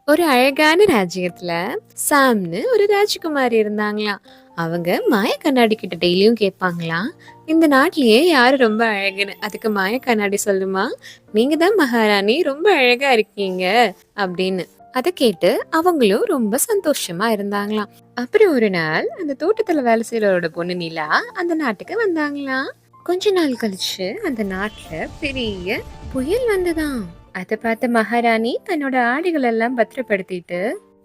ஒரு அழகான ராஜ்யத்துல சாம்னு ஒரு ராஜகுமாரி இருந்தாங்களாம். அவங்க மாய கண்ணாடி கிட்ட டெய்லியும் கேட்பாங்களாம், இந்த நாட்டிலேயே யாரு ரொம்ப அழகுன்னு. அதுக்கு மாய கண்ணாடி சொல்லுமா, நீங்க தான் மகாராணி, ரொம்ப அழகா இருக்கீங்க அப்படின்னு. அதை கேட்டு அவங்களும் ரொம்ப சந்தோஷமா இருந்தாங்களாம். அப்புறம் ஒரு நாள் அந்த தோட்டத்துல வேலை செய்யறவரோட பொண்ணு நிலா அந்த நாட்டுக்கு வந்தாங்களாம். கொஞ்ச நாள் கழிச்சு அந்த நாட்டுல பெரிய புயல் வந்ததாம். அத பார்த்த மகாராணி தன்னோட ஆடைகள் எல்லாம் பத்திரப்படுத்திட்டு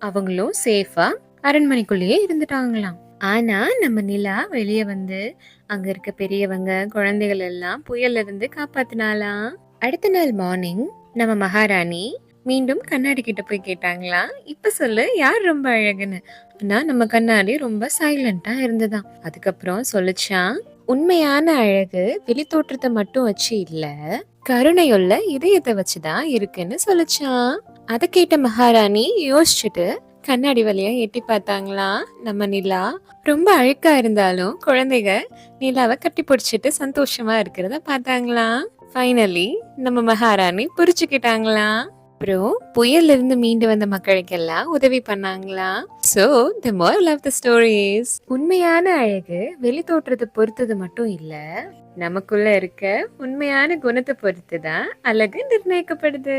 அவங்களும் சேஃபா அரண்மனைக்குள்ளேயே இருந்துட்டாங்களாம். ஆனா நம்ம நிலா வெளியே வந்து அங்க இருக்க பெரியவங்க குழந்தைகள் எல்லாம் புயல்ல இருந்து காப்பாத்தினாலாம். அடுத்த நாள் மார்னிங் நம்ம மகாராணி மீண்டும் கண்ணாடி கிட்ட போய் கேட்டாங்களாம், இப்ப சொல்லு யார் ரொம்ப அழகுன்னு. ஆனா நம்ம கண்ணாடி ரொம்ப சைலண்டா இருந்ததாம். அதுக்கப்புறம் சொல்லுச்சான், உண்மையான அழகு வெளி தோற்றத்தை மட்டும் வச்சு இல்ல, கருணையுள்ள இதயத்தை வச்சுதான் இருக்குன்னு சொல்லுச்சான். அதை கேட்ட மகாராணி யோசிச்சுட்டு கண்ணாடி வழியா எட்டி பார்த்தாங்களாம். நம்ம நிலா ரொம்ப அழுக்கா இருந்தாலும் குழந்தைங்க நிலாவை கட்டி பிடிச்சிட்டு சந்தோஷமா இருக்கிறத பார்த்தாங்களாம். ஃபைனலி நம்ம மகாராணி புரிச்சுக்கிட்டாங்களாம். அப்புறம் புயல்ல இருந்து மீண்டு வந்த மக்களுக்கெல்லாம் உதவி பண்ணாங்களாம். So the moral of the story is, உண்மையான அழகு வெளி தோற்றத்தை பொறுத்தது மட்டும் இல்ல, நமக்குள்ள இருக்க உண்மையான குணத்தை பொறுத்துதான் அழகு நிர்ணயிக்கப்படுது.